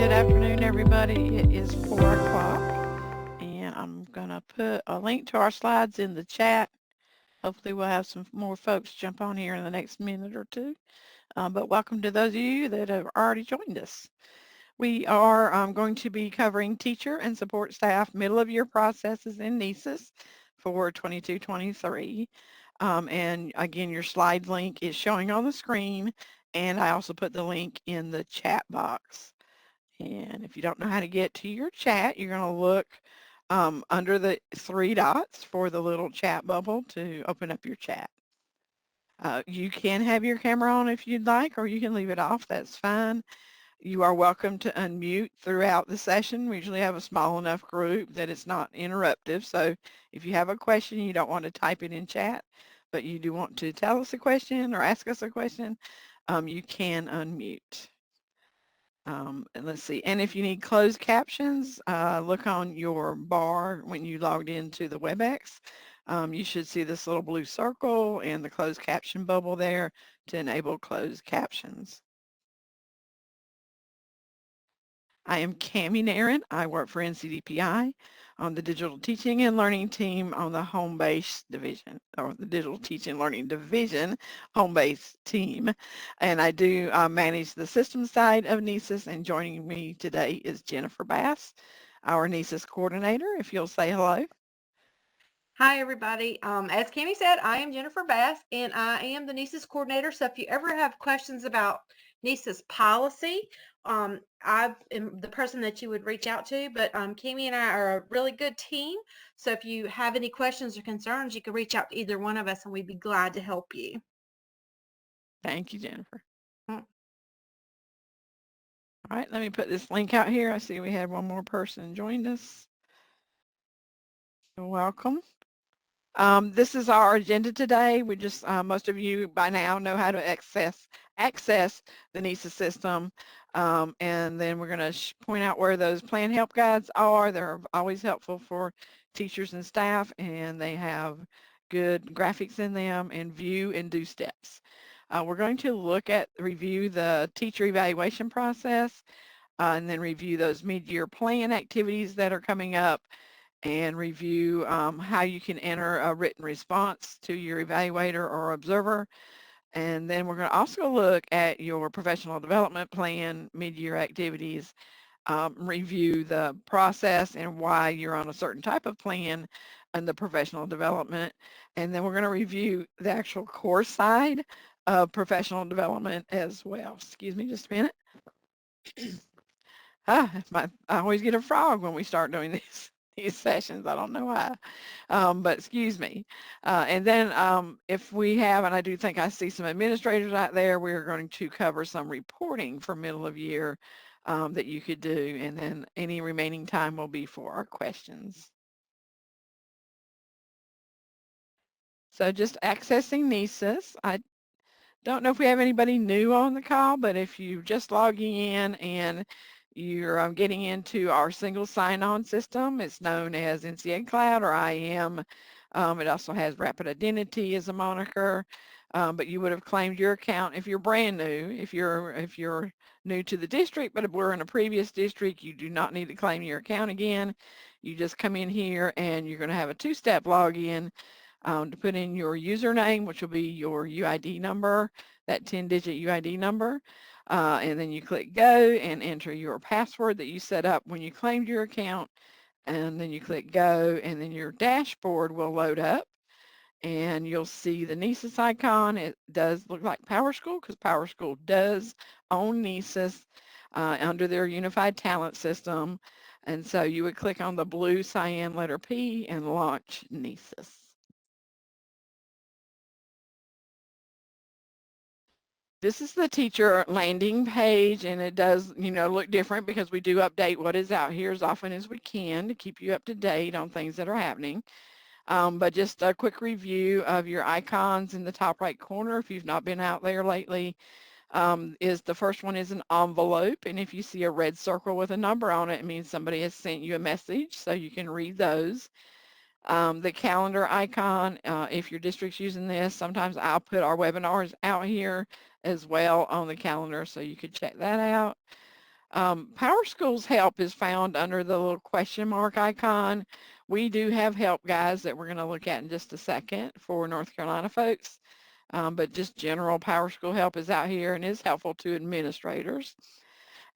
Good afternoon, everybody. It is 4 o'clock, and I'm going to put a link to our slides in the chat. Hopefully we'll have some more folks jump on here in the next minute or two. But welcome to those of you that have already joined us. We are going to be covering teacher and support staff middle of year processes in NCEES for 22-23. And again, your slide link is showing on the screen, and I also put the link in the chat box. And if you don't know how to get to your chat, you're going to look under the 3 dots for the little chat bubble to open up your chat. You can have your camera on if you'd like, or you can leave it off. That's fine. You are welcome to unmute throughout the session. We usually have a small enough group that it's not interruptive. So if you have a question, you don't want to type it in chat, but you do want to tell us a question or ask us a question, you can unmute. And let's see, and if you need closed captions, look on your bar when you logged into the WebEx. You should see this little blue circle and the closed caption bubble there to enable closed captions. I am Cammie Nairn. I work for NCDPI on the Digital Teaching and Learning team on the Home Base Division, or the Digital Teaching and Learning Division Home Base team. And I do manage the system side of NCEES, and joining me today is Jennifer Bass, our NCEES coordinator. If you'll say hello. Hi, everybody. As Cammie said, I am Jennifer Bass, and I am the NCEES coordinator. So if you ever have questions about NCEES policy, I am the person that you would reach out to. But Cammie and I are a really good team. So if you have any questions or concerns, you can reach out to either one of us, and we'd be glad to help you. Thank you, Jennifer. All right, let me put this link out here. I see we had one more person join us. You're welcome. This is our agenda today. We just, most of you by now know how to access the NCEES system. And then we're going to point out where those plan help guides are. They're always helpful for teachers and staff, and they have good graphics in them and view and do steps. We're going to review the teacher evaluation process, and then review those mid-year plan activities that are coming up, and review how you can enter a written response to your evaluator or observer. And then we're going to also look at your professional development plan, mid-year activities, review the process and why you're on a certain type of plan and the professional development. And then we're going to review the actual course side of professional development as well. Excuse me just a minute. I always get a frog when we start doing these sessions. I don't know why, but excuse me. And then if we have, and I do think I see some administrators out there, we're going to cover some reporting for middle of year that you could do, and then any remaining time will be for our questions. So just accessing NCEES. I don't know if we have anybody new on the call, but if you're just logging in and you're getting into our single sign-on system, it's known as NCEES Cloud or IAM. It also has Rapid Identity as a moniker, but you would have claimed your account if you're brand new. If you're new to the district, but if we're in a previous district, you do not need to claim your account again. You just come in here and you're going to have a two-step login to put in your username, which will be your UID number, that 10-digit UID number. And then you click go and enter your password that you set up when you claimed your account, and then you click go, and then your dashboard will load up and you'll see the NCEES icon. It does look like PowerSchool because PowerSchool does own NCEES under their unified talent system. And so you would click on the blue cyan letter P and launch NCEES. This is the teacher landing page, and it does, look different because we do update what is out here as often as we can to keep you up to date on things that are happening. But just a quick review of your icons in the top right corner, if you've not been out there lately, is the first one is an envelope, and if you see a red circle with a number on it, it means somebody has sent you a message, so you can read those. The calendar icon, if your district's using this, sometimes I'll put our webinars out here as well on the calendar, so you could check that out. PowerSchool's help is found under the little question mark icon. We do have help guides that we're going to look at in just a second for North Carolina folks. But just general PowerSchool help is out here and is helpful to administrators.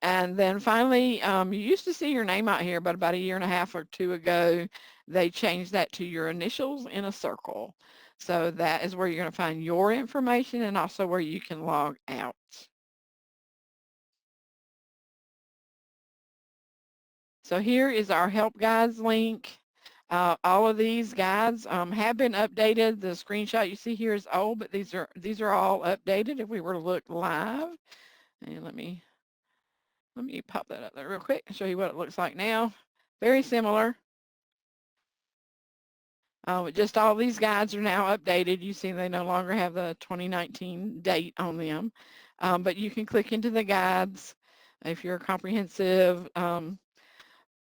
And then finally, you used to see your name out here, but about a year and a half or two ago, they changed that to your initials in a circle. So that is where you're going to find your information and also where you can log out. So here is our help guides link. All of these guides have been updated. The screenshot you see here is old, but these are all updated if we were to look live. And let me pop that up there real quick and show you what it looks like now. Very similar. Just all these guides are now updated. You see they no longer have the 2019 date on them. But you can click into the guides if you're comprehensive.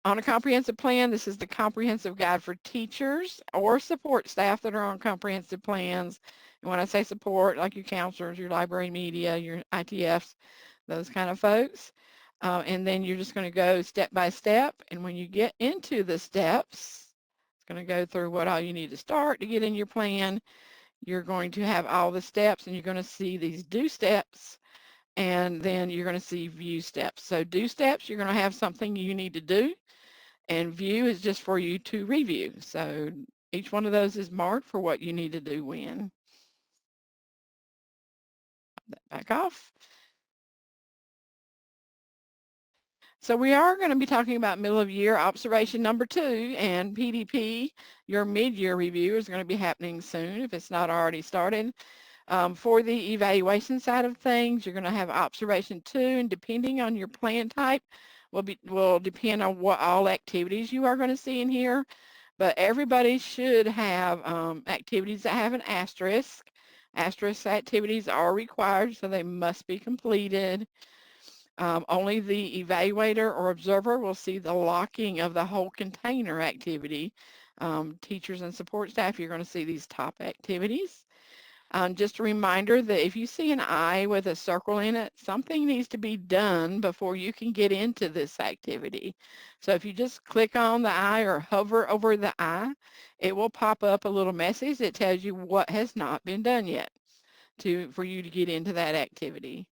On a comprehensive plan, this is the comprehensive guide for teachers or support staff that are on comprehensive plans. And when I say support, like your counselors, your library media, your ITFs, those kind of folks. And then you're just going to go step by step. And when you get into the steps, it's going to go through what all you need to start to get in your plan. You're going to have all the steps and you're going to see these do steps. And then you're going to see view steps. So do steps, you're going to have something you need to do. And view is just for you to review. So each one of those is marked for what you need to do when. Pop that back off. So we are going to be talking about middle of year observation number 2 and PDP. Your mid-year review is going to be happening soon if it's not already started. For the evaluation side of things, you're going to have observation 2, and depending on your plan type will depend on what all activities you are going to see in here. But everybody should have activities that have an asterisk. Asterisk activities are required, so they must be completed. Only the evaluator or observer will see the locking of the whole container activity. Teachers and support staff, you're going to see these top activities. Just a reminder that if you see an I with a circle in it, something needs to be done before you can get into this activity. So if you just click on the I or hover over the I, it will pop up a little message that tells you what has not been done yet for you to get into that activity.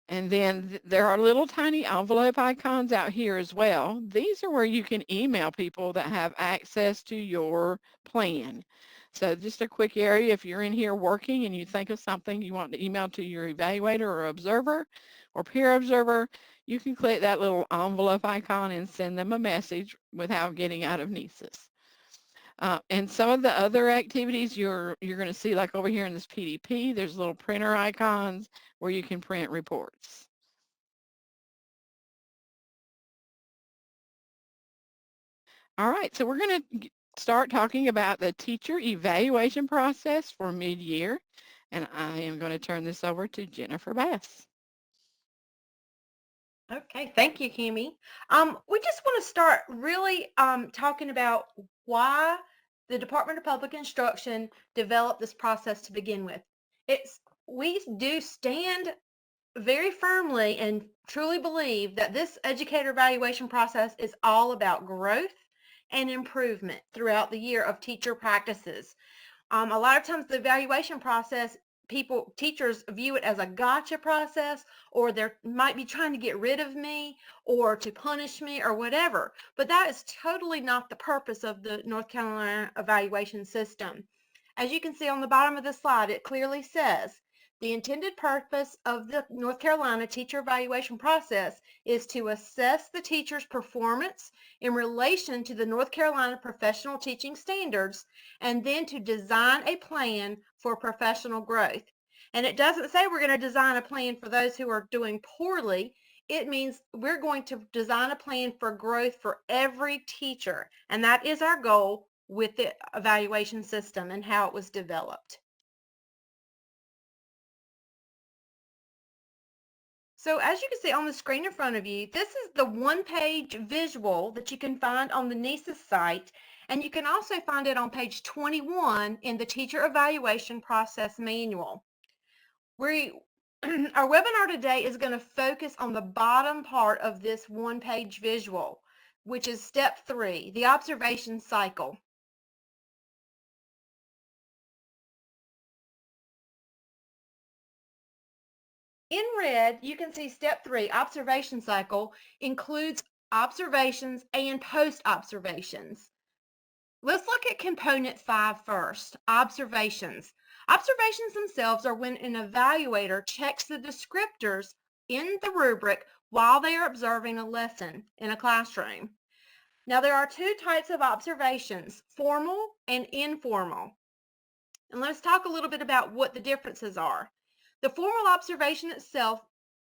And then there are little tiny envelope icons out here as well. These are where you can email people that have access to your plan. So just a quick area, if you're in here working and you think of something you want to email to your evaluator or observer or peer observer, you can click that little envelope icon and send them a message without getting out of NCEES. And some of the other activities you're going to see, like over here in this PDP, there's little printer icons where you can print reports. All right, so we're going to start talking about the teacher evaluation process for mid-year, and I am going to turn this over to Jennifer Bass. Okay, thank you, Kimmy. We just want to start really talking about why the Department of Public Instruction developed this process to begin with. We do stand very firmly and truly believe that this educator evaluation process is all about growth and improvement throughout the year of teacher practices. A lot of times the evaluation process, teachers view it as a gotcha process, or they might be trying to get rid of me or to punish me or whatever. But that is totally not the purpose of the North Carolina evaluation system. As you can see on the bottom of the slide, it clearly says, the intended purpose of the North Carolina teacher evaluation process is to assess the teacher's performance in relation to the North Carolina professional teaching standards, and then to design a plan for professional growth. And it doesn't say we're going to design a plan for those who are doing poorly. It means we're going to design a plan for growth for every teacher. And that is our goal with the evaluation system and how it was developed. So as you can see on the screen in front of you, this is the one-page visual that you can find on the NCEES site, and you can also find it on page 21 in the Teacher Evaluation Process Manual. Our webinar today is going to focus on the bottom part of this one-page visual, which is step 3, the observation cycle. In red, you can see step 3, observation cycle, includes observations and post-observations. Let's look at component 5 first, observations. Observations themselves are when an evaluator checks the descriptors in the rubric while they are observing a lesson in a classroom. Now, there are 2 types of observations, formal and informal. And let's talk a little bit about what the differences are. The formal observation itself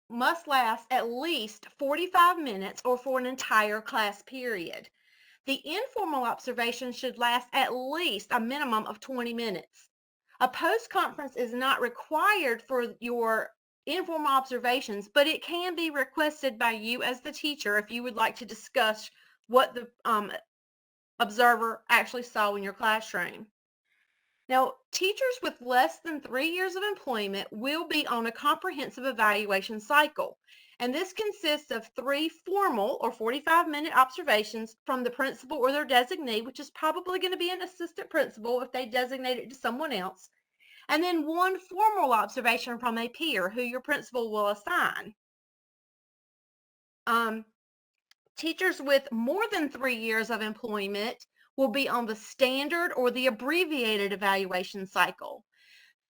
must last at least 45 minutes or for an entire class period. The informal observation should last at least a minimum of 20 minutes. A post-conference is not required for your informal observations, but it can be requested by you as the teacher if you would like to discuss what the observer actually saw in your classroom. Now, teachers with less than 3 years of employment will be on a comprehensive evaluation cycle, and this consists of 3 formal or 45-minute observations from the principal or their designee, which is probably going to be an assistant principal if they designate it to someone else, and then 1 formal observation from a peer who your principal will assign. Teachers with more than 3 years of employment will be on the standard or the abbreviated evaluation cycle.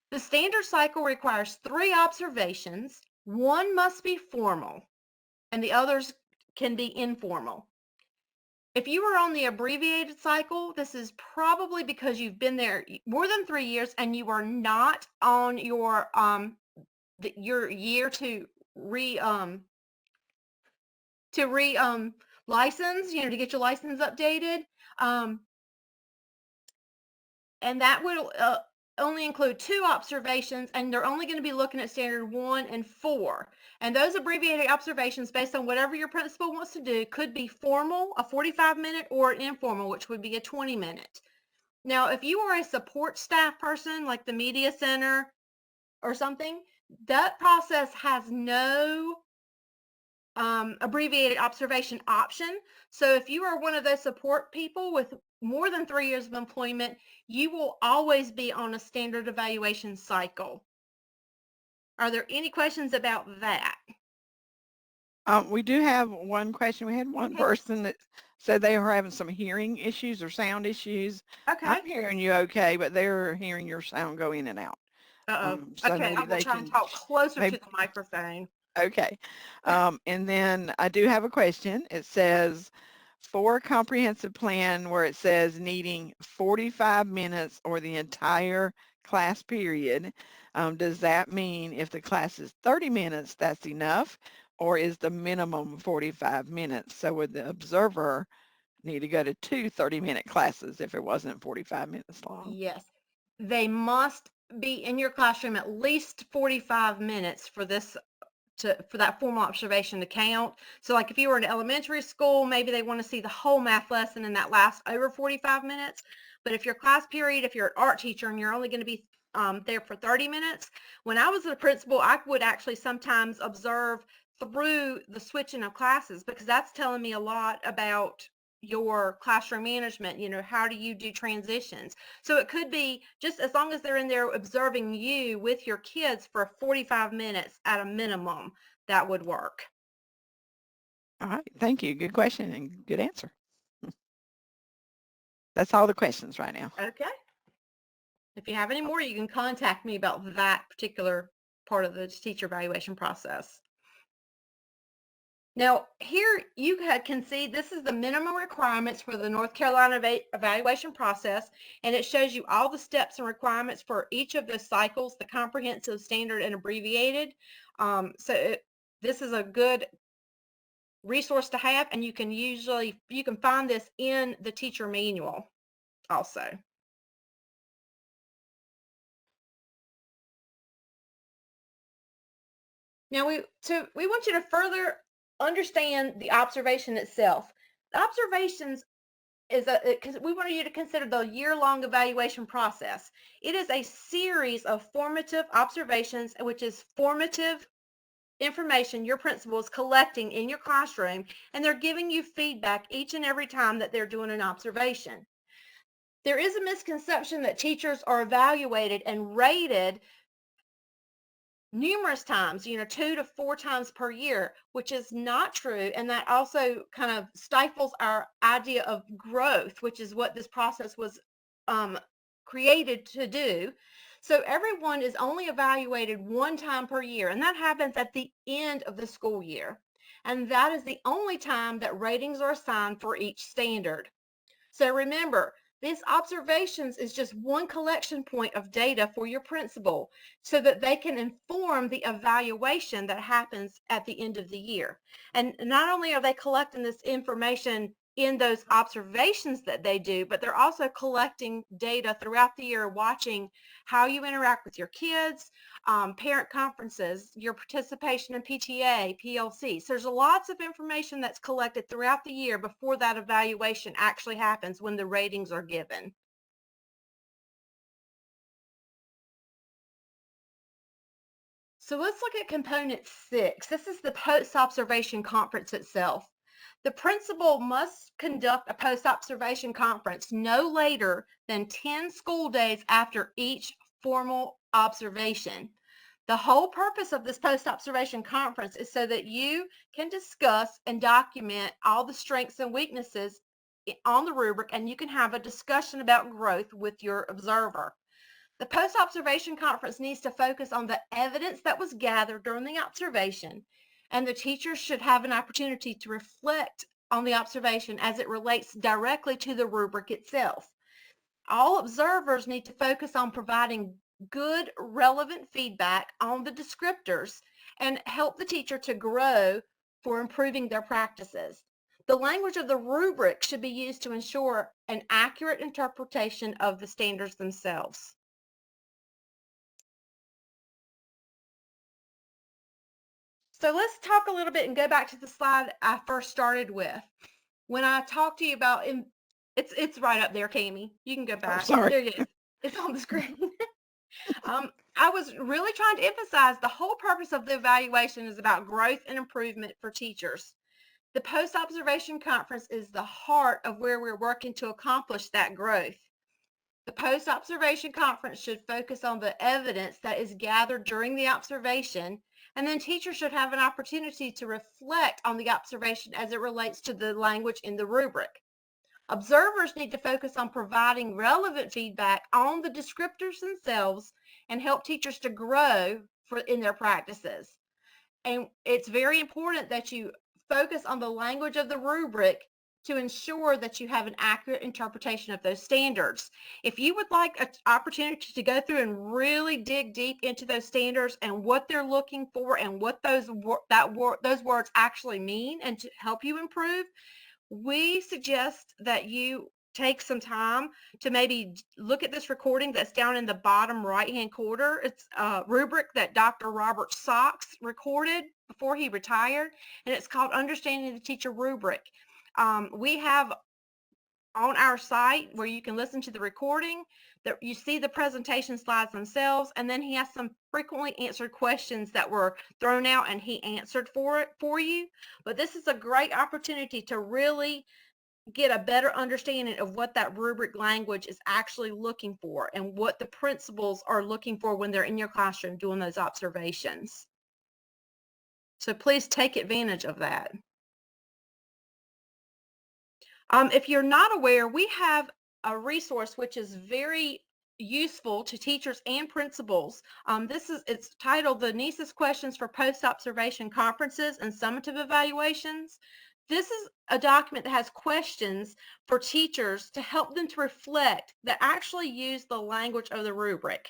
The standard cycle requires 3 observations. 1 must be formal, and the others can be informal. If you are on the abbreviated cycle, this is probably because you've been there more than 3 years and you are not on your year to license, to get your license updated. And that will only include 2 observations, and they're only going to be looking at standard 1 and 4. And those abbreviated observations, based on whatever your principal wants to do, could be formal, a 45-minute, or an informal, which would be a 20-minute. Now, if you are a support staff person, like the media center or something, that process has no abbreviated observation option. So if you are one of those support people with more than 3 years of employment, you will always be on a standard evaluation cycle. Are there any questions about that? We do have one question. We had one Okay. person that said they were having some hearing issues or sound issues. Okay. I'm hearing you okay, but they're hearing your sound go in and out. Uh-oh. So Okay, I maybe will they try and can, talk closer maybe, to the microphone. okay. And then I do have a question. It says, for a comprehensive plan where it says needing 45 minutes or the entire class period, does that mean if the class is 30 minutes, that's enough? Or is the minimum 45 minutes? So would the observer need to go to 2 30-minute classes if it wasn't 45 minutes long? Yes. They must be in your classroom at least 45 minutes for this for that formal observation to count. So like if you were in elementary school, maybe they want to see the whole math lesson and that lasts over 45 minutes. But if your class period, if you're an art teacher and you're only going to be there for 30 minutes, when I was a principal, I would actually sometimes observe through the switching of classes, because that's telling me a lot about your classroom management. How do you do transitions? So it could be just as long as they're in there observing you with your kids for 45 minutes at a minimum, that would work. All right, thank you. Good question and good answer. That's all the questions right now. Okay. If you have any more, you can contact me about that particular part of the teacher evaluation process. Now, here you can see this is the minimum requirements for the North Carolina evaluation process, and it shows you all the steps and requirements for each of the cycles, the comprehensive, standard, and abbreviated. This is a good resource to have, and you can find this in the teacher manual also. Now, we want you to further understand the observation itself. The observations because we want you to consider the year-long evaluation process. It is a series of formative observations, which is formative information your principal is collecting in your classroom, and they're giving you feedback each and every time that they're doing an observation. There is a misconception that teachers are evaluated and rated numerous times, 2 to 4 times per year, which is not true. And that also kind of stifles our idea of growth, which is what this process was created to do. So everyone is only evaluated 1 time per year, and that happens at the end of the school year. And that is the only time that ratings are assigned for each standard. So remember, these observations is just one collection point of data for your principal so that they can inform the evaluation that happens at the end of the year. And not only are they collecting this information in those observations that they do, but they're also collecting data throughout the year, watching how you interact with your kids, parent conferences, your participation in PTA, PLC. So there's lots of information that's collected throughout the year before that evaluation actually happens when the ratings are given. So let's look at component 6. This is the post-observation conference itself. The principal must conduct a post-observation conference no later than 10 school days after each formal observation. The whole purpose of this post-observation conference is so that you can discuss and document all the strengths and weaknesses on the rubric, and you can have a discussion about growth with your observer. The post-observation conference needs to focus on the evidence that was gathered during the observation, and the teachers should have an opportunity to reflect on the observation as it relates directly to the rubric itself. All observers need to focus on providing good, relevant feedback on the descriptors and help the teacher to grow for improving their practices. The language of the rubric should be used to ensure an accurate interpretation of the standards themselves. So let's talk a little bit and go back to the slide I first started with. When I talked to you about, it's right up there, Cami. You can go back. sorry. There it is. It's on the screen. I was really trying to emphasize the whole purpose of the evaluation is about growth and improvement for teachers. The post-observation conference is the heart of where we're working to accomplish that growth. The post-observation conference should focus on the evidence that is gathered during the observation, and then teachers should have an opportunity to reflect on the observation as it relates to the language in the rubric. Observers need to focus on providing relevant feedback on the descriptors themselves and help teachers to grow in their practices. And it's very important that you focus on the language of the rubric to ensure that you have an accurate interpretation of those standards. If you would like an opportunity to go through and really dig deep into those standards and what they're looking for and what those words actually mean and to help you improve, we suggest that you take some time to maybe look at this recording that's down in the bottom right-hand corner. It's a rubric that Dr. Robert Sachs recorded before he retired, and it's called Understanding the Teacher Rubric. We have on our site where you can listen to the recording that you see the presentation slides themselves, and then he has some frequently answered questions that were thrown out and he answered for you. But this is a great opportunity to really get a better understanding of what that rubric language is actually looking for and what the principals are looking for when they're in your classroom doing those observations. So please take advantage of that. If you're not aware, we have a resource which is very useful to teachers and principals. It's titled the NCEES Questions for Post-Observation Conferences and Summative Evaluations. This is a document that has questions for teachers to help them to reflect that actually use the language of the rubric.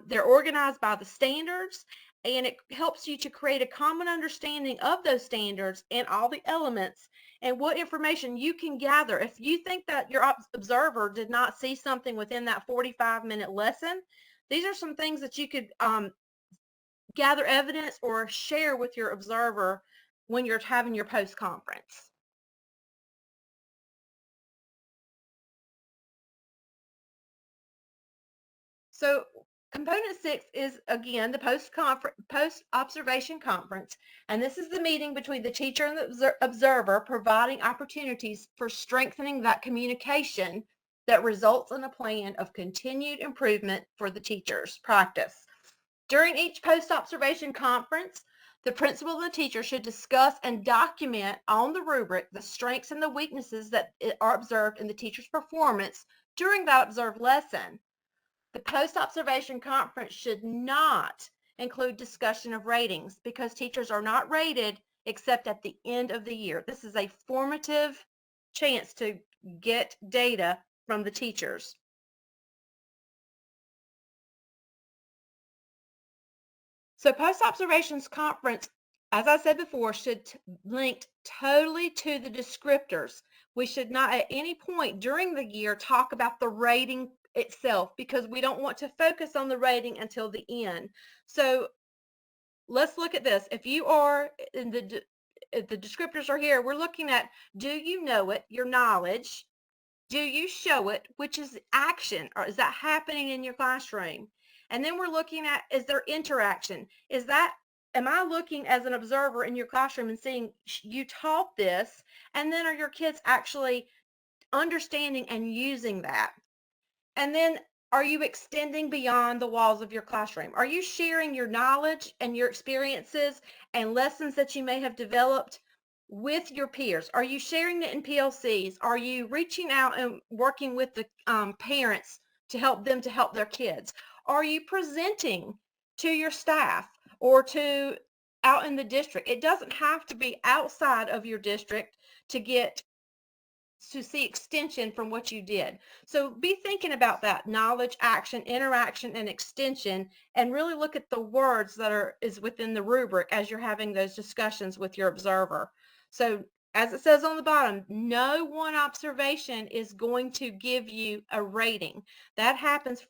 They're organized by the standards, and it helps you to create a common understanding of those standards and all the elements and what information you can gather. If you think that your observer did not see something within that 45-minute lesson, these are some things that you could gather evidence or share with your observer when you're having your post-conference. So component 6 is, again, the post-observation conference, and this is the meeting between the teacher and the observer, providing opportunities for strengthening that communication that results in a plan of continued improvement for the teacher's practice. During each post-observation conference, the principal and the teacher should discuss and document on the rubric the strengths and the weaknesses that are observed in the teacher's performance during that observed lesson. The post-observation conference should not include discussion of ratings because teachers are not rated except at the end of the year. This is a formative chance to get data from the teachers. So post-observations conference, as I said before, should link totally to the descriptors. We should not at any point during the year talk about the rating itself because we don't want to focus on the rating until the end. So let's look at this. If you are in the descriptors are here, we're looking at, do you know it, your knowledge? Do you show it, which is action, or is that happening in your classroom? And then we're looking at, is there interaction? Am I looking as an observer in your classroom and seeing you taught this, and then are your kids actually understanding and using that? And then are you extending beyond the walls of your classroom? Are you sharing your knowledge and your experiences and lessons that you may have developed with your peers? Are you sharing it in PLCs? Are you reaching out and working with the parents to help them to help their kids? Are you presenting to your staff or to out in the district? It doesn't have to be outside of your district to see extension from what you did. So be thinking about that knowledge, action, interaction, and extension, and really look at the words that is within the rubric as you're having those discussions with your observer. So as it says on the bottom, no one observation is going to give you a rating. That happens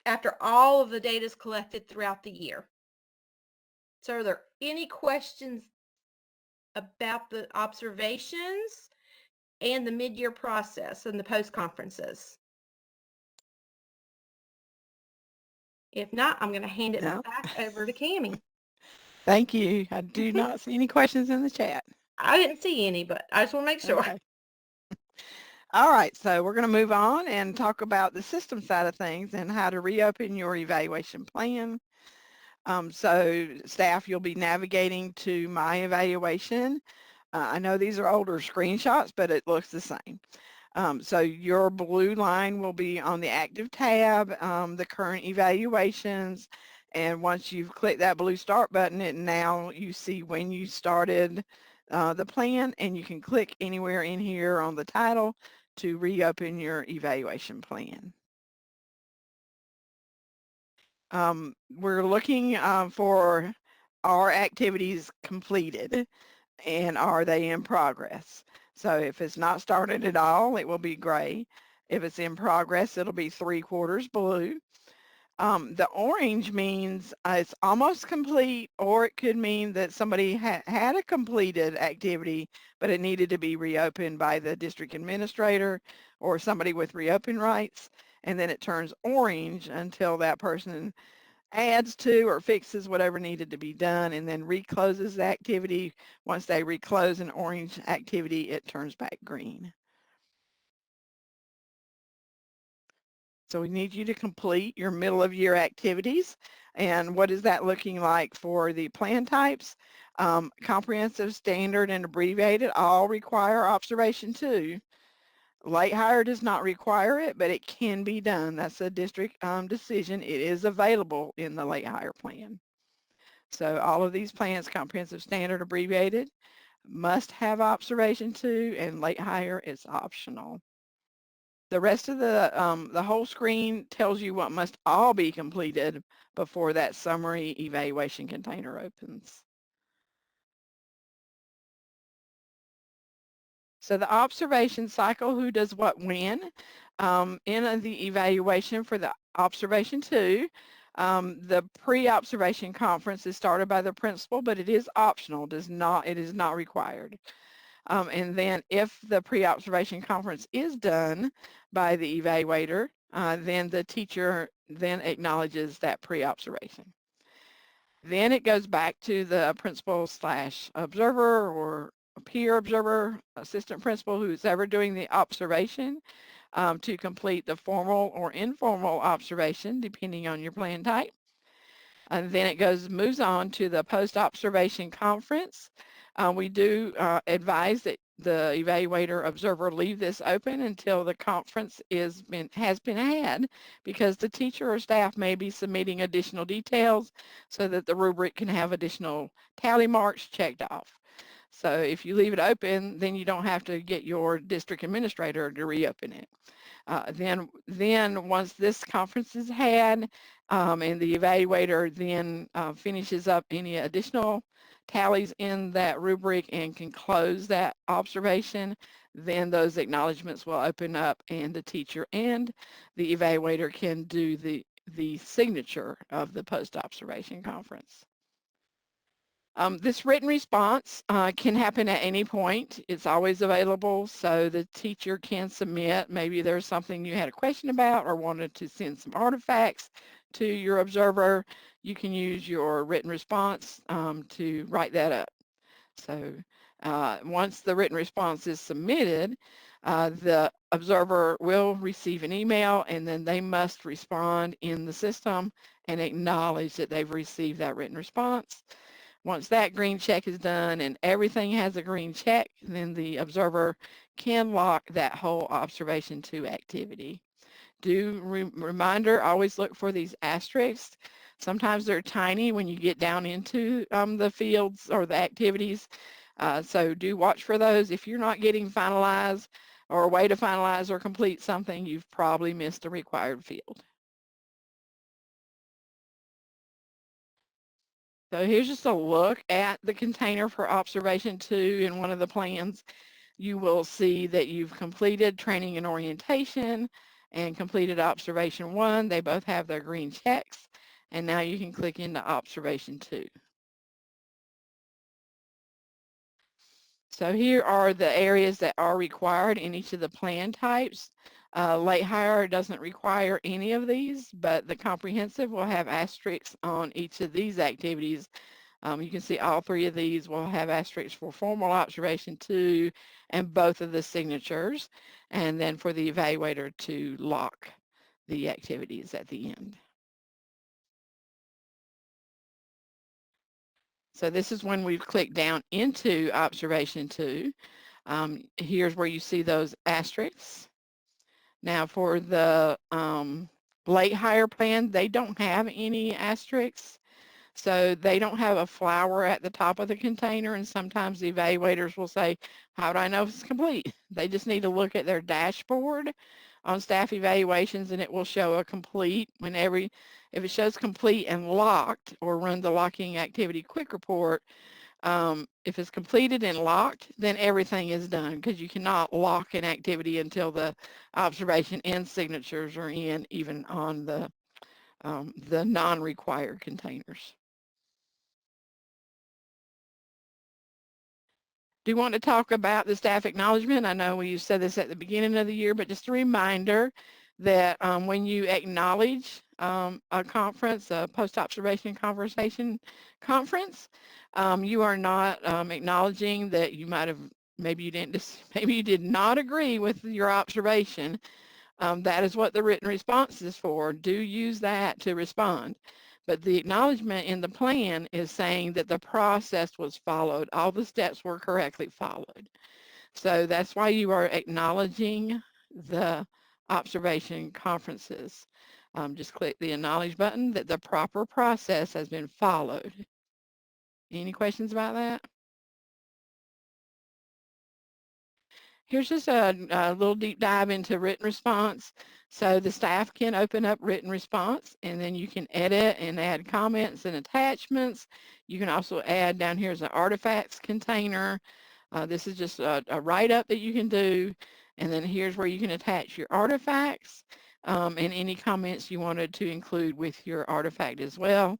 after all of the data is collected throughout the year. So are there any questions about the observations and the mid-year process and the post-conferences? If not, I'm going to hand it back over to Cammie. Thank you. I do not see any questions in the chat. I didn't see any, but I just want to make sure. Okay. All right, so we're going to move on and talk about the system side of things and how to reopen your evaluation plan. So staff, you'll be navigating to My Evaluation. I know these are older screenshots, but it looks the same. So your blue line will be on the active tab, the current evaluations, and once you've clicked that blue start button, now you see when you started the plan, and you can click anywhere in here on the title to reopen your evaluation plan. We're looking for our activities completed and are they in progress. So if it's not started at all, it will be gray. If it's in progress, it'll be 3/4 blue. The orange means it's almost complete, or it could mean that somebody had a completed activity, but it needed to be reopened by the district administrator or somebody with reopen rights. And then it turns orange until that person adds to or fixes whatever needed to be done and then recloses the activity. Once they reclose an orange activity, it turns back green. So we need you to complete your middle of year activities. And what is that looking like for the plan types? Comprehensive, standard, and abbreviated all require observation 2. Late hire does not require it, but it can be done. That's a district decision. It is available in the late hire plan. So all of these plans, comprehensive, standard, abbreviated, must have observation 2, and late hire is optional. The rest of the whole screen tells you what must all be completed before that summary evaluation container opens. So the observation cycle, who does what when, in the evaluation for the observation 2, the pre-observation conference is started by the principal, but it is optional. It is not required. And then if the pre-observation conference is done by the evaluator, then the teacher then acknowledges that pre-observation. Then it goes back to the principal/observer or a peer observer, assistant principal, who's ever doing the observation, to complete the formal or informal observation, depending on your plan type. And then it moves on to the post-observation conference. We do advise that the evaluator observer leave this open until the conference has been had, because the teacher or staff may be submitting additional details so that the rubric can have additional tally marks checked off. So if you leave it open, then you don't have to get your district administrator to reopen it. Then once this conference is had, and the evaluator then finishes up any additional tallies in that rubric and can close that observation, then those acknowledgments will open up and the teacher and the evaluator can do the signature of the post-observation conference. This written response can happen at any point. It's always available, so the teacher can submit. Maybe there's something you had a question about or wanted to send some artifacts to your observer. You can use your written response to write that up. So once the written response is submitted, the observer will receive an email, and then they must respond in the system and acknowledge that they've received that written response. Once that green check is done and everything has a green check, then the observer can lock that whole observation to activity. Reminder, always look for these asterisks. Sometimes they're tiny when you get down into the fields or the activities. So do watch for those. If you're not getting finalized or a way to finalize or complete something, you've probably missed a required field. So here's just a look at the container for observation 2 in one of the plans. You will see that you've completed training and orientation and completed observation 1. They both have their green checks, and now you can click into observation 2. So here are the areas that are required in each of the plan types. Late hire doesn't require any of these, but the comprehensive will have asterisks on each of these activities. You can see all 3 of these will have asterisks for formal observation 2 and both of the signatures, and then for the evaluator to lock the activities at the end. So this is when we've clicked down into observation 2. Here's where you see those asterisks. Now for the late hire plan, they don't have any asterisks. So they don't have a flower at the top of the container, and sometimes the evaluators will say, how do I know if it's complete? They just need to look at their dashboard on staff evaluations, and it will show a complete if it shows complete and locked, or run the locking activity quick report. If it's completed and locked, then everything is done, because you cannot lock an activity until the observation and signatures are in, even on the non-required containers. Do want to talk about the staff acknowledgement. I know we said this at the beginning of the year, but just a reminder that when you acknowledge a conference, a post-observation conversation conference, you are not acknowledging that you might have, maybe you did not agree with your observation. That is what the written response is for. Do use that to respond. But the acknowledgement in the plan is saying that the process was followed. All the steps were correctly followed. So that's why you are acknowledging the observation conferences. Just click the acknowledge button that the proper process has been followed. Any questions about that? Here's just a little deep dive into written response. So the staff can open up written response, and then you can edit and add comments and attachments. You can also add, down here is an artifacts container. This is just a write-up that you can do. And then here's where you can attach your artifacts and any comments you wanted to include with your artifact as well.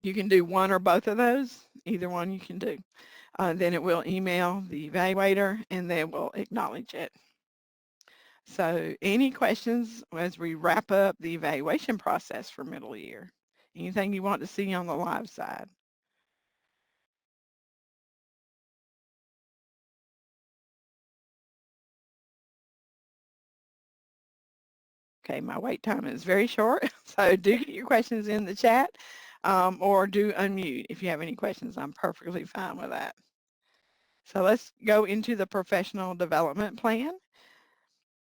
You can do one or both of those, either one you can do. Then it will email the evaluator, and they will acknowledge it. So any questions as we wrap up the evaluation process for middle year? Anything you want to see on the live side? Okay, my wait time is very short, so do get your questions in the chat or do unmute if you have any questions. I'm perfectly fine with that. So let's go into the professional development plan.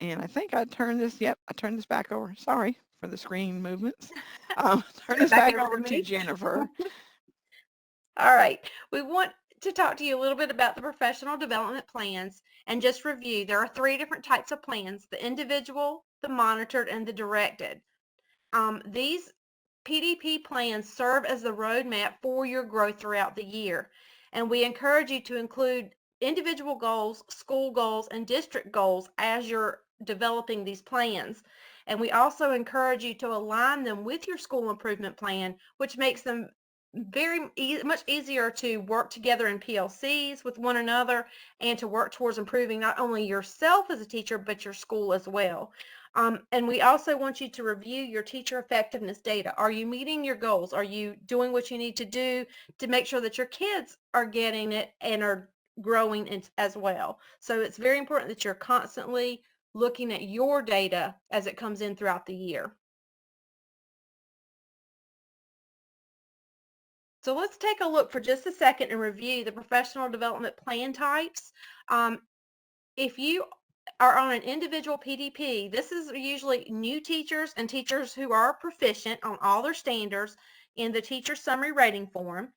And I think I turned this, yep, I turned this back over. Sorry for the screen movements. Turn this back over to Jennifer. All right. We want to talk to you a little bit about the professional development plans and just review. There are 3 different types of plans: the individual, the monitored, and the directed. These PDP plans serve as the roadmap for your growth throughout the year. And we encourage you to include individual goals, school goals, and district goals as you're developing these plans. And we also encourage you to align them with your school improvement plan, which makes them much easier to work together in PLCs with one another and to work towards improving not only yourself as a teacher, but your school as well. And we also want you to review your teacher effectiveness data. Are you meeting your goals? Are you doing what you need to do to make sure that your kids are getting it and are growing as well? So it's very important that you're constantly looking at your data as it comes in throughout the year. So let's take a look for just a second and review the professional development plan types. If you are on an individual PDP, this is usually new teachers and teachers who are proficient on all their standards in the teacher summary rating form.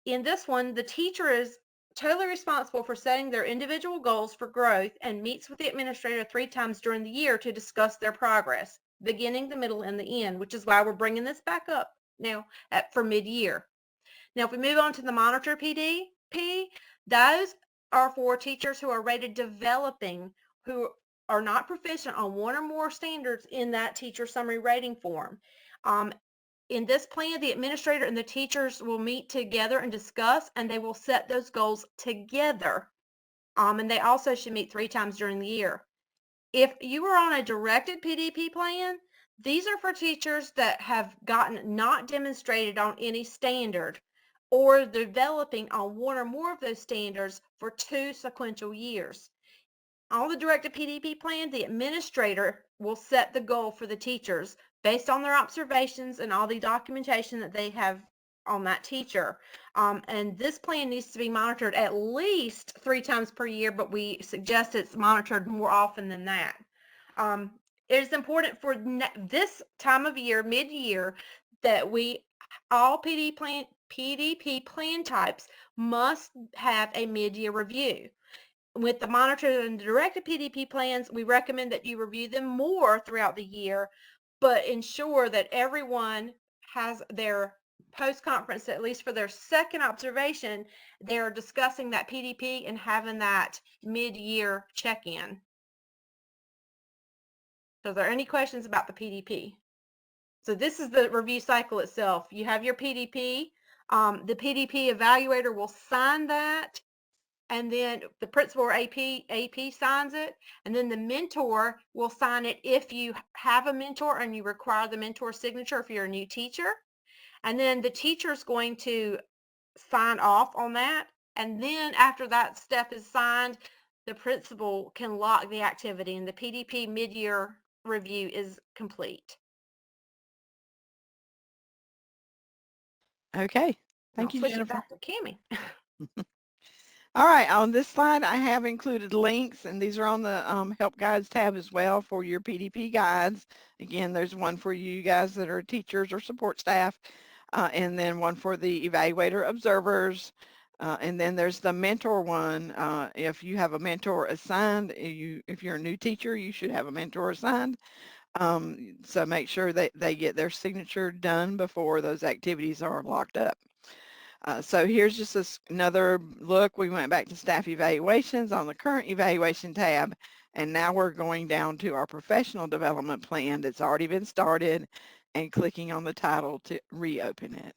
In this one, the teacher is totally responsible for setting their individual goals for growth and meets with the administrator 3 times during the year to discuss their progress, beginning, the middle, and the end, which is why we're bringing this back up now for mid-year. Now, if we move on to the monitor PDP, those are for teachers who are rated developing, who are not proficient on 1 or more standards in that teacher summary rating form. In this plan, the administrator and the teachers will meet together and discuss, and they will set those goals together. And they also should meet 3 times during the year. If you are on a directed PDP plan, these are for teachers that have gotten not demonstrated on any standard or developing on 1 or more of those standards for 2 sequential years. On the directed PDP plan, the administrator will set the goal for the teachers based on their observations and all the documentation that they have on that teacher. And this plan needs to be monitored at least 3 times per year, but we suggest it's monitored more often than that. It is important for this time of year, mid-year, that all PDP plan types must have a mid-year review. With the monitored and directed PDP plans, we recommend that you review them more throughout the year, but ensure that everyone has their post-conference, at least for their second observation, they're discussing that PDP and having that mid-year check-in. So are there any questions about the PDP? So this is the review cycle itself. You have your PDP. The PDP evaluator will sign that, and then the principal or AP signs it, and then the mentor will sign it if you have a mentor and you require the mentor signature if you're a new teacher. And then the teacher is going to sign off on that. And then after that step is signed, the principal can lock the activity, and the PDP mid-year review is complete. Okay, thank you, Jennifer. Back to Cammie. All right, on this slide, I have included links, and these are on the Help Guides tab as well for your PDP guides. Again, there's one for you guys that are teachers or support staff, and then one for the evaluator observers, and then there's the mentor one. If you have a mentor assigned, if you're a new teacher, you should have a mentor assigned. So make sure that they get their signature done before those activities are locked up. So here's just another look. We went back to staff evaluations on the current evaluation tab, and now we're going down to our professional development plan that's already been started and clicking on the title to reopen it.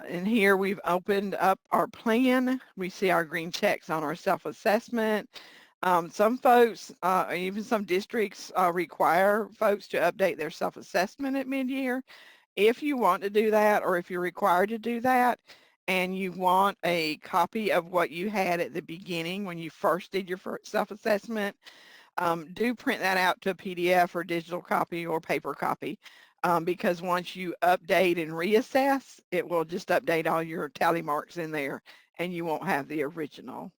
And here we've opened up our plan. We see our green checks on our self-assessment. Some folks, even some districts require folks to update their self-assessment at mid-year. If you want to do that, or if you're required to do that, and you want a copy of what you had at the beginning when you first did your self-assessment, do print that out to a PDF or digital copy or paper copy, because once you update and reassess, it will just update all your tally marks in there, and you won't have the original.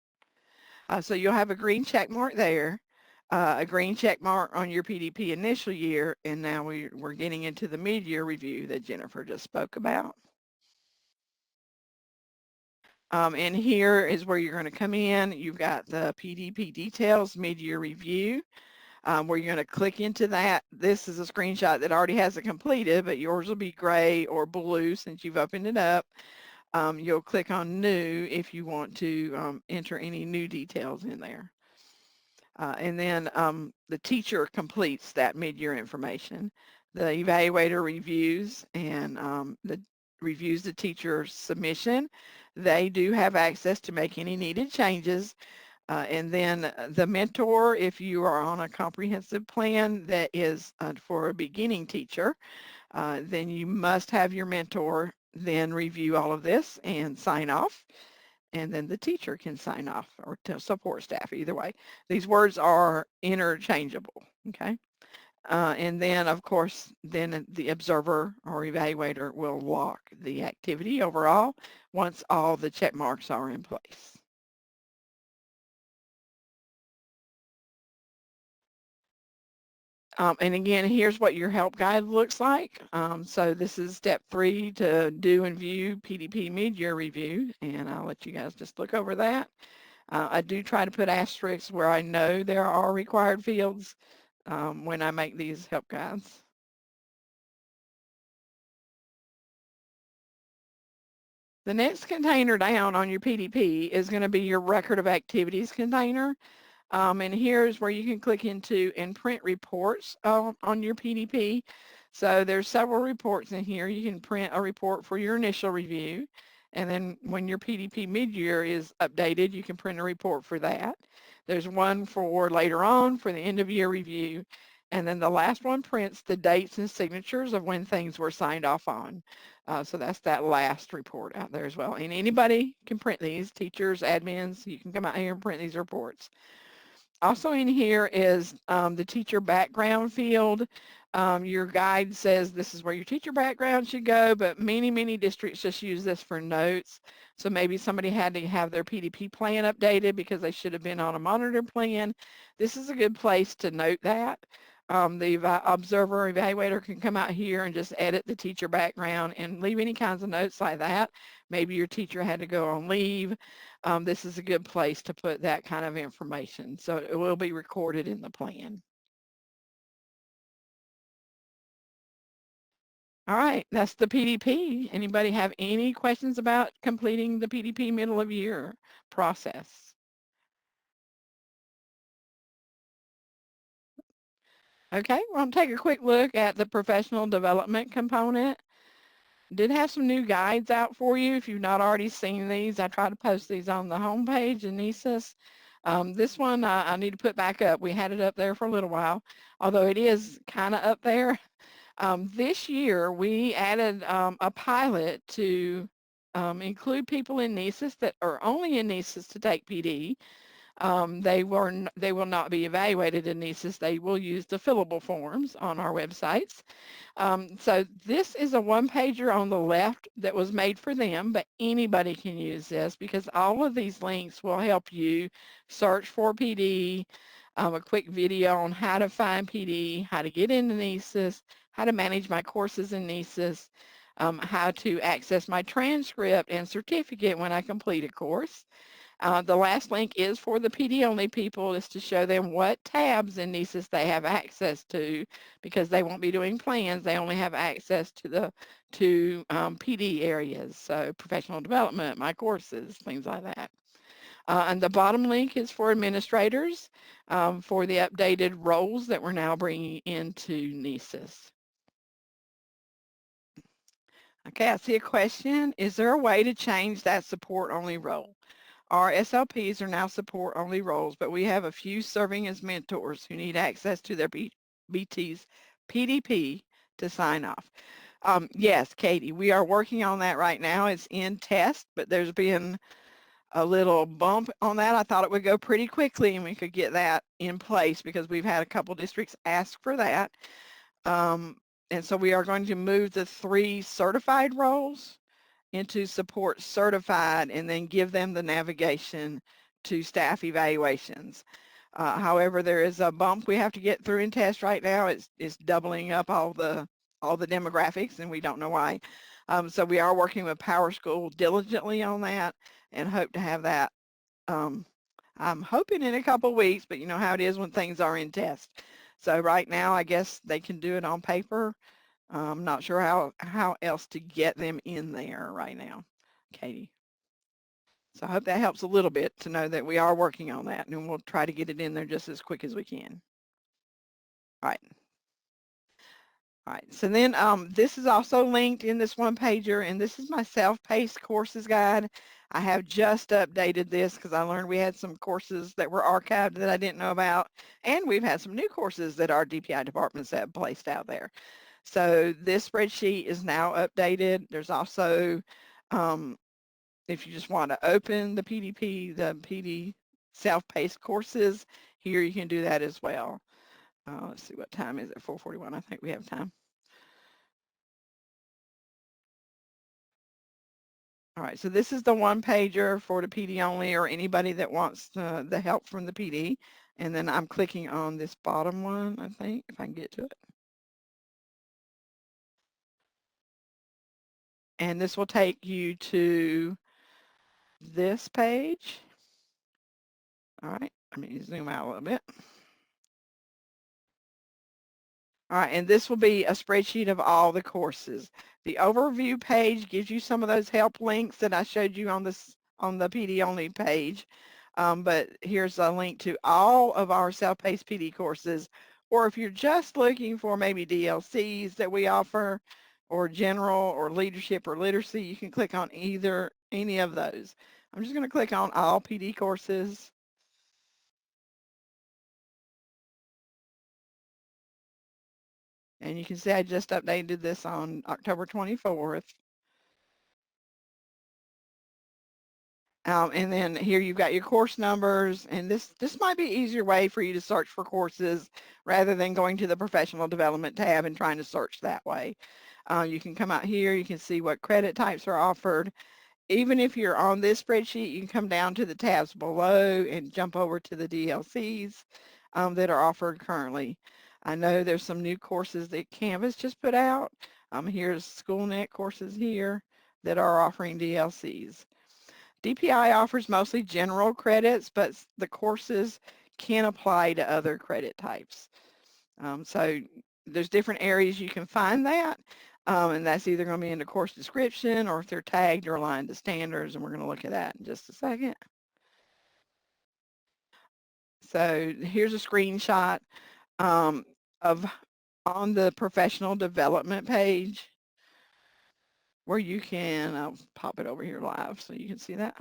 So you'll have a green check mark there, a green check mark on your PDP initial year, and now we're getting into the mid-year review that Jennifer just spoke about. And here is where you're going to come in. You've got the PDP details mid-year review, where you're going to click into that. This is a screenshot that already has it completed, but yours will be gray or blue since you've opened it up. You'll click on new if you want to enter any new details in there. And then the teacher completes that mid-year information. The evaluator reviews and reviews the teacher's submission. They do have access to make any needed changes. And then the mentor, if you are on a comprehensive plan that is for a beginning teacher, then you must have your mentor then review all of this and sign off. And then the teacher can sign off, or support staff, either way. These words are interchangeable, okay? And then, of course, then the observer or evaluator will log the activity overall once all the check marks are in place. And again, here's what your help guide looks like. So this is step 3 to do and view PDP mid-year review, and I'll let you guys just look over that. I do try to put asterisks where I know there are required fields when I make these help guides. The next container down on your PDP is going to be your Record of Activities container. And here's where you can click into and print reports on your PDP. So there's several reports in here. You can print a report for your initial review. And then when your PDP mid-year is updated, you can print a report for that. There's one for later on for the end-of-year review. And then the last one prints the dates and signatures of when things were signed off on. So that's that last report out there as well. And anybody can print these, teachers, admins, you can come out here and print these reports. Also in here is the teacher background field. Your guide says this is where your teacher background should go, but many districts just use this for notes. So maybe somebody had to have their PDP plan updated because they should have been on a monitor plan. This is a good place to note that. The observer evaluator can come out here and just edit the teacher background and leave any kinds of notes like that. Maybe your teacher had to go on leave. This is a good place to put that kind of information. So it will be recorded in the plan. All right, that's the PDP. Anybody have any questions about completing the PDP middle of year process? Okay, we're going to take a quick look at the professional development component. Did have some new guides out for you. If you've not already seen these, I try to post these on the homepage in NCEES. This one I need to put back up. We had it up there for a little while, although it is kind of up there. This year, we added a pilot to include people in NCEES that are only in NCEES to take PD. They will not be evaluated in NCEES. They will use the fillable forms on our websites. So this is a one-pager on the left that was made for them, but anybody can use this because all of these links will help you search for PD, a quick video on how to find PD, how to get into NCEES, how to manage my courses in NCEES, how to access my transcript and certificate when I complete a course. The last link is for the PD only people, is to show them what tabs in NCEES they have access to, because they won't be doing plans. They only have access to the PD areas, so professional development, my courses, things like that. And the bottom link is for administrators for the updated roles that we're now bringing into NCEES. Okay, I see a question. Is there a way to change that support only role? Our SLPs are now support-only roles, but we have a few serving as mentors who need access to their BT's PDP to sign off. Yes, Katie, we are working on that right now. It's in test, but there's been a little bump on that. I thought it would go pretty quickly and we could get that in place because we've had a couple districts ask for that. And so we are going to move the 3 certified roles into support certified and then give them the navigation to staff evaluations. However, there is a bump we have to get through in test right now. It's doubling up all the demographics and we don't know why. So we are working with PowerSchool diligently on that and hope to have that. I'm hoping in a couple weeks, but you know how it is when things are in test. So right now, I guess they can do it on paper. I'm not sure how else to get them in there right now, Katie. So I hope that helps a little bit to know that we are working on that and we'll try to get it in there just as quick as we can. All right. All right, so then this is also linked in this one pager, and this is my self-paced courses guide. I have just updated this because I learned we had some courses that were archived that I didn't know about, and we've had some new courses that our DPI departments have placed out there. So this spreadsheet is now updated. There's also, if you just want to open the PDP, the PD self-paced courses, here you can do that as well. Let's see, what time is it? 4:41. I think we have time. All right, so this is the one pager for the PD only or anybody that wants the help from the PD. And then I'm clicking on this bottom one, I think, if I can get to it. And this will take you to this page. All right, let me zoom out a little bit. All right, and this will be a spreadsheet of all the courses. The overview page gives you some of those help links that I showed you on the PD only page. But here's a link to all of our self-paced PD courses, or if you're just looking for maybe DLCs that we offer, or general, or leadership, or literacy, you can click on any of those. I'm just going to click on all PD courses. And you can see I just updated this on October 24th. And then here you've got your course numbers, and this might be an easier way for you to search for courses rather than going to the professional development tab and trying to search that way. You can come out here, you can see what credit types are offered. Even if you're on this spreadsheet, you can come down to the tabs below and jump over to the DLCs that are offered currently. I know there's some new courses that Canvas just put out. Here's SchoolNet courses here that are offering DLCs. DPI offers mostly general credits, but the courses can apply to other credit types. So there's different areas you can find that, and that's either going to be in the course description or if they're tagged or aligned to standards, and we're going to look at that in just a second. So here's a screenshot of on the professional development page where you can, I'll pop it over here live so you can see that.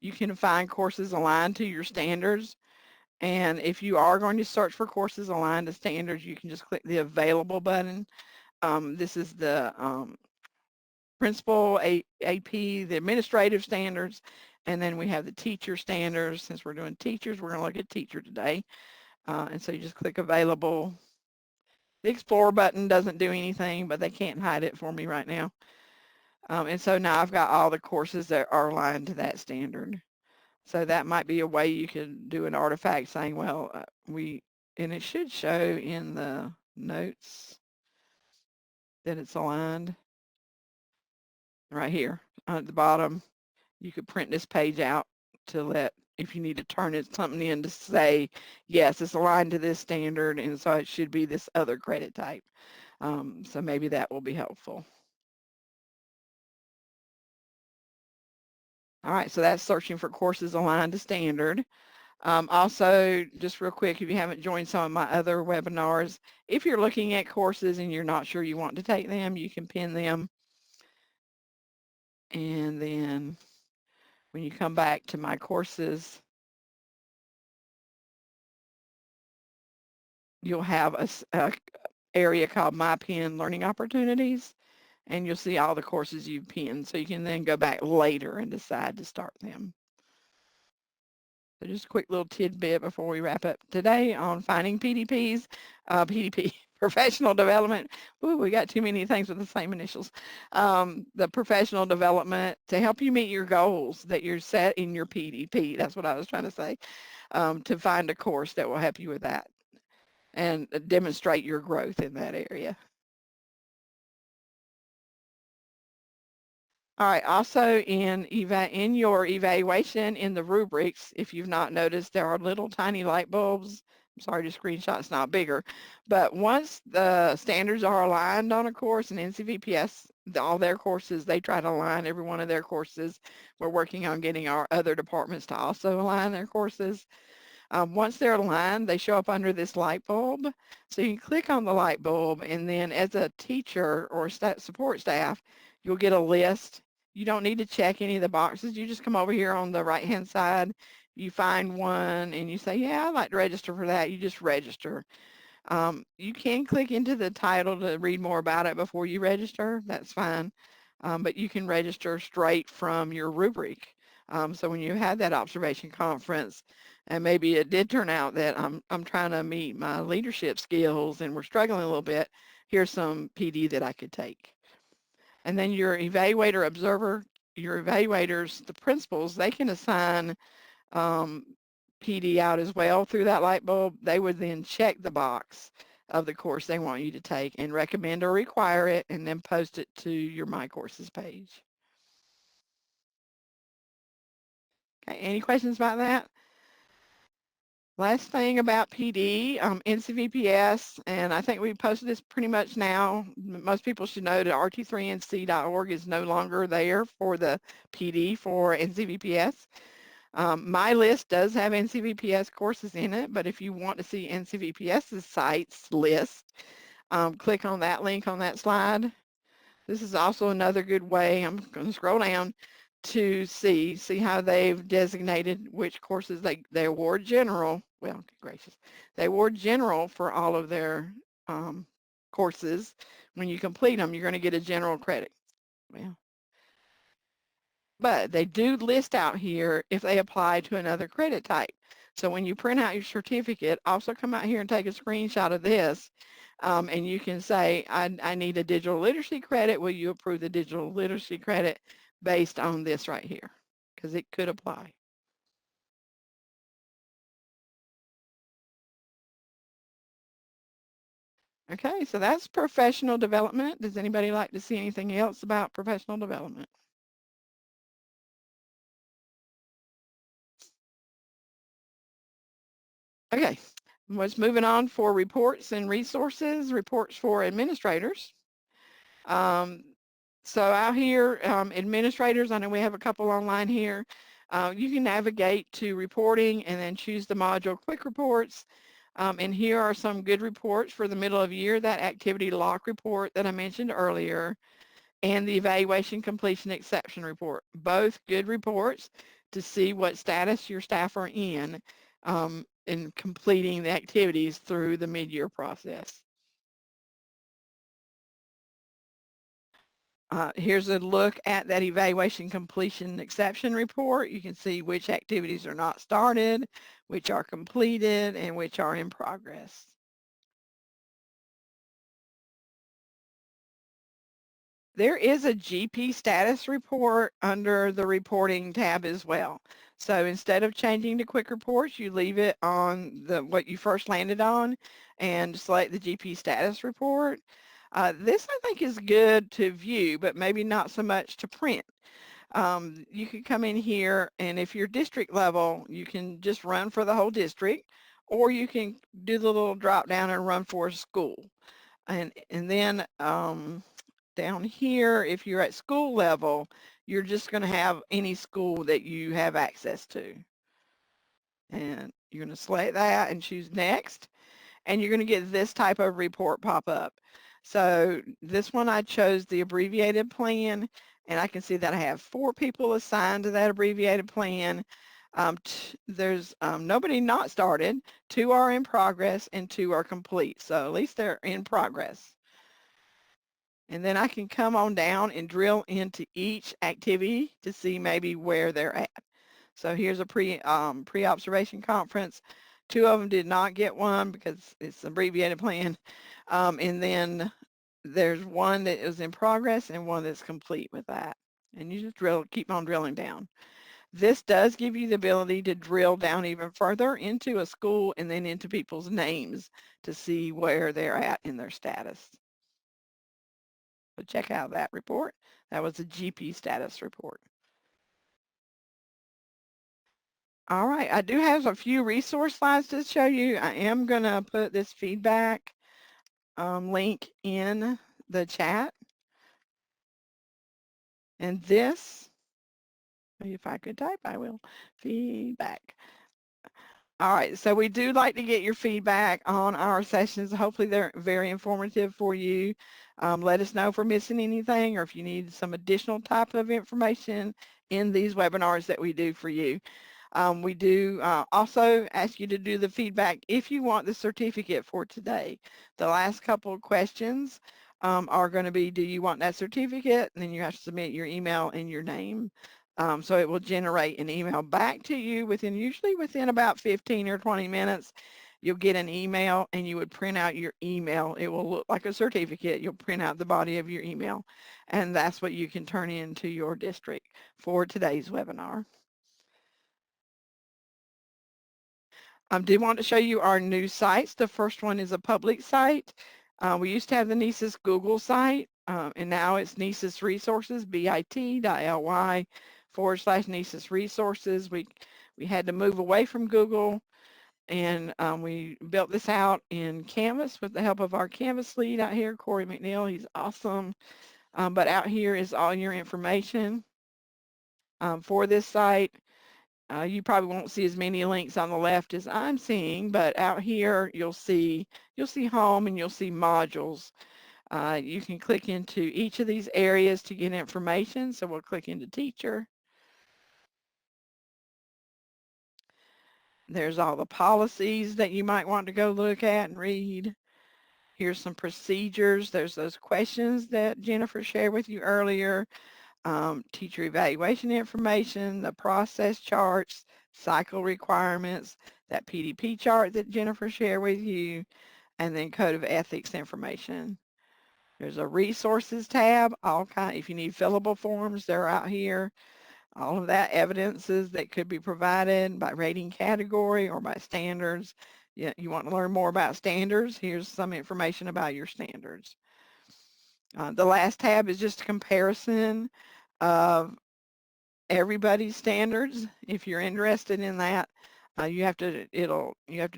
You can find courses aligned to your standards. And if you are going to search for courses aligned to standards, you can just click the available button. This is the principal, AP, the administrative standards, and then we have the teacher standards. Since we're doing teachers, we're going to look at teacher today. And so you just click available. The Explore button doesn't do anything, but they can't hide it for me right now. And so now I've got all the courses that are aligned to that standard. So that might be a way you could do an artifact saying, well, and it should show in the notes that it's aligned right here at the bottom. You could print this page out to let, if you need to turn something in to say, yes, it's aligned to this standard, and so it should be this other credit type. So maybe that will be helpful. All right, so that's searching for courses aligned to standard. Also, just real quick, if you haven't joined some of my other webinars, if you're looking at courses and you're not sure you want to take them, you can pin them And then when you come back to my courses, you'll have a area called My Pen Learning Opportunities, and you'll see all the courses you've pinned. So you can then go back later and decide to start them. So just a quick little tidbit before we wrap up today on finding PDPs, PDP, professional development. Ooh, we got too many things with the same initials. The professional development to help you meet your goals that you're set in your PDP. That's what I was trying to say. To find a course that will help you with that and demonstrate your growth in that area. All right, also in your evaluation in the rubrics, if you've not noticed, there are little tiny light bulbs. I'm sorry to screenshot, it's not bigger. But once the standards are aligned on a course, and NCVPS, all their courses, they try to align every one of their courses. We're working on getting our other departments to also align their courses. Once they're aligned, they show up under this light bulb. So you can click on the light bulb, and then as a teacher or support staff, you'll get a list. You don't need to check any of the boxes. You just come over here on the right-hand side. You find one, and you say, yeah, I'd like to register for that. You just register. You can click into the title to read more about it before you register. That's fine. But you can register straight from your rubric. So when you had that observation conference, and maybe it did turn out that I'm trying to meet my leadership skills and we're struggling a little bit, here's some PD that I could take. And then your evaluator observer, your evaluators, the principals, they can assign PD out as well through that light bulb. They would then check the box of the course they want you to take and recommend or require it, and then post it to your My Courses page. Okay, any questions about that? Last thing about PD, NCVPS, and I think we posted this pretty much now. Most people should know that rt3nc.org is no longer there for the PD for NCVPS. My list does have NCVPS courses in it, but if you want to see NCVPS's sites list, click on that link on that slide. This is also another good way, I'm going to scroll down, to see how they've designated which courses they award general. Well, good gracious. They award general for all of their courses. When you complete them, you're going to get a general credit. Well, but they do list out here if they apply to another credit type. So when you print out your certificate, also come out here and take a screenshot of this, and you can say, I need a digital literacy credit. Will you approve the digital literacy credit based on this right here? Because it could apply. Okay, so that's professional development. Does anybody like to see anything else about professional development? Okay, let's moving on for reports and resources, reports for administrators. So out here, administrators, I know we have a couple online here. You can navigate to reporting and then choose the module quick reports. And here are some good reports for the middle of year, that activity lock report that I mentioned earlier, and the evaluation completion exception report. Both good reports to see what status your staff are in completing the activities through the mid-year process. Here's a look at that evaluation completion exception report. You can see which activities are not started, which are completed, and which are in progress. There is a GP status report under the reporting tab as well. So instead of changing to quick reports, you leave it on what you first landed on and select the GP status report. This I think is good to view, but maybe not so much to print. You can come in here, and if you're district level, you can just run for the whole district, or you can do the little drop down and run for a school. And then down here, if you're at school level, you're just going to have any school that you have access to. And you're going to select that and choose next, and you're going to get this type of report pop up. So this one I chose the abbreviated plan, And I can see that I have 4 people assigned to that abbreviated plan. There's nobody not started, 2 are in progress, and 2 are complete. So at least they're in progress. And then I can come on down and drill into each activity to see maybe where they're at. So here's a pre-observation conference. 2 of them did not get one because it's an abbreviated plan. And then there's 1 that is in progress and 1 that's complete with that. And you just keep on drilling down. This does give you the ability to drill down even further into a school and then into people's names to see where they're at in their status. So check out that report. That was a GP status report. All right, I do have a few resource slides to show you. I am going to put this feedback link in the chat. And this, if I could type, I will, feedback. All right, so we do like to get your feedback on our sessions. Hopefully they're very informative for you. Let us know if we're missing anything or if you need some additional type of information in these webinars that we do for you. We do also ask you to do the feedback if you want the certificate for today. The last couple of questions are going to be, do you want that certificate? And then you have to submit your email and your name. So it will generate an email back to you usually within about 15 or 20 minutes. You'll get an email and you would print out your email. It will look like a certificate. You'll print out the body of your email, and that's what you can turn into your district for today's webinar. I do want to show you our new sites. The first one is a public site. We used to have the NCEES Google site, and now it's NCEES Resources, bit.ly/NCEES Resources. We had to move away from Google, and we built this out in Canvas with the help of our Canvas lead out here, Corey McNeil. He's awesome. But out here is all your information for this site. You probably won't see as many links on the left as I'm seeing, but out here you'll see home and you'll see modules. You can click into each of these areas to get information. So we'll click into teacher. There's all the policies that you might want to go look at and read. Here's some procedures. There's those questions that Jennifer shared with you earlier. Teacher evaluation information, the process charts, cycle requirements, that PDP chart that Jennifer shared with you, and then code of ethics information. There's a resources tab, if you need fillable forms, they're out here. All of that evidences that could be provided by rating category or by standards. Yeah, you want to learn more about standards, here's some information about your standards. The last tab is just a comparison of everybody's standards. If you're interested in that, you have to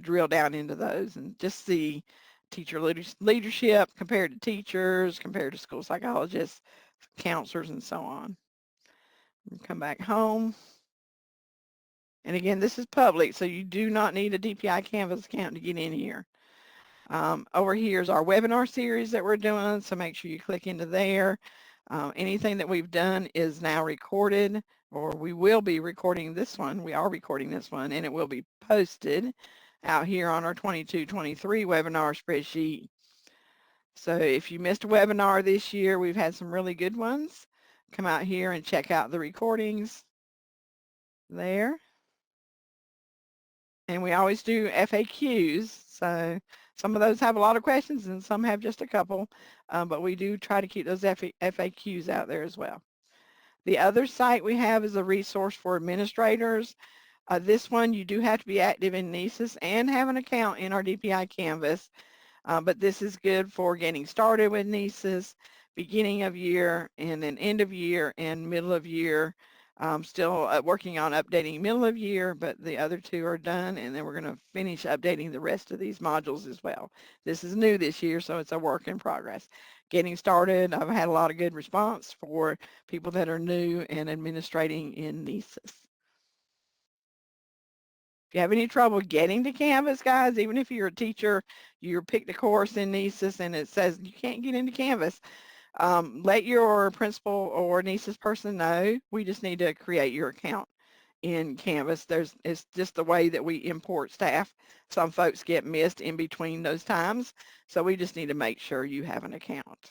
drill down into those and just see teacher leadership compared to teachers, compared to school psychologists, counselors, and so on. Come back home. And again, this is public, so you do not need a DPI Canvas account to get in here. Over here is our webinar series that we're doing, so make sure you click into there. Anything that we've done is now recorded, or we will be recording this one. We are recording this one, and it will be posted out here on our 22-23 webinar spreadsheet. So if you missed a webinar this year, we've had some really good ones. Come out here and check out the recordings there. And we always do FAQs, so some of those have a lot of questions and some have just a couple, but we do try to keep those FAQs out there as well. The other site we have is a resource for administrators. This one, you do have to be active in NCEES and have an account in our DPI Canvas, but this is good for getting started with NCEES, beginning of year, and then end of year and middle of year. Still working on updating middle of year, but the other 2 are done, and then we're going to finish updating the rest of these modules as well. This is new this year, so it's a work in progress. Getting started, I've had a lot of good response for people that are new and administrating in NCEES. If you have any trouble getting to Canvas, guys, even if you're a teacher, you picked a course in NCEES and it says you can't get into Canvas, Let your principal or NCEES person know. We just need to create your account in Canvas. It's just the way that we import staff. Some folks get missed in between those times, so we just need to make sure you have an account.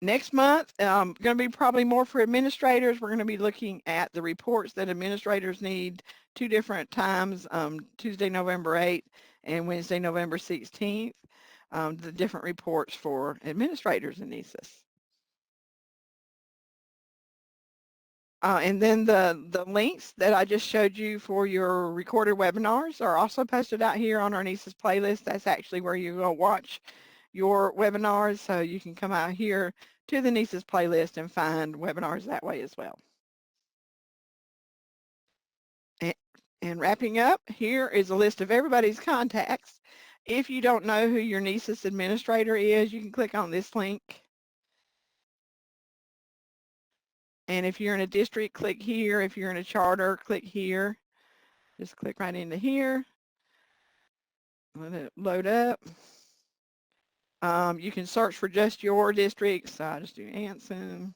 Next month, going to be probably more for administrators. We're going to be looking at the reports that administrators need 2 different times, Tuesday, November 8th and Wednesday, November 16th, the different reports for administrators in NCEES. And then the links that I just showed you for your recorded webinars are also posted out here on our NCEES playlist. That's actually where you go watch your webinars, so you can come out here to the NCEES playlist and find webinars that way as well. And wrapping up, here is a list of everybody's contacts. If you don't know who your NCEES administrator is, you can click on this link. And if you're in a district, click here. If you're in a charter, click here. Just click right into here. Let it load up. You can search for just your district. So I just do Anson.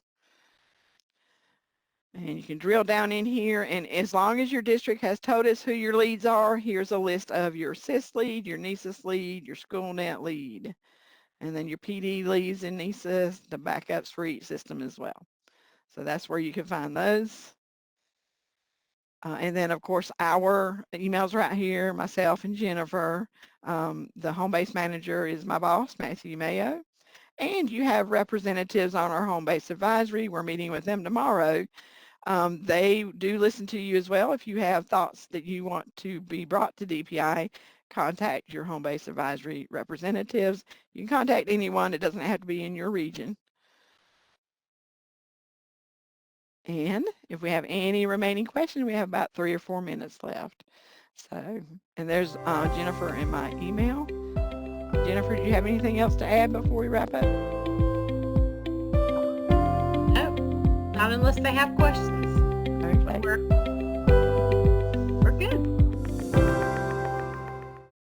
And you can drill down in here, and as long as your district has told us who your leads are, here's a list of your SIS lead, your NCEES lead, your SchoolNet lead, and then your PD leads in NCEES, the backups for each system as well. So that's where you can find those. And then, of course, our emails right here, myself and Jennifer. The home-based manager is my boss, Matthew Mayo. And you have representatives on our home-based advisory. We're meeting with them tomorrow. They do listen to you as well. If you have thoughts that you want to be brought to DPI, contact your home-based advisory representatives. You can contact anyone. It doesn't have to be in your region. And if we have any remaining questions, we have about 3 or 4 minutes left. So, and there's Jennifer in my email. Jennifer, do you have anything else to add before we wrap up? No, not unless they have questions. Okay.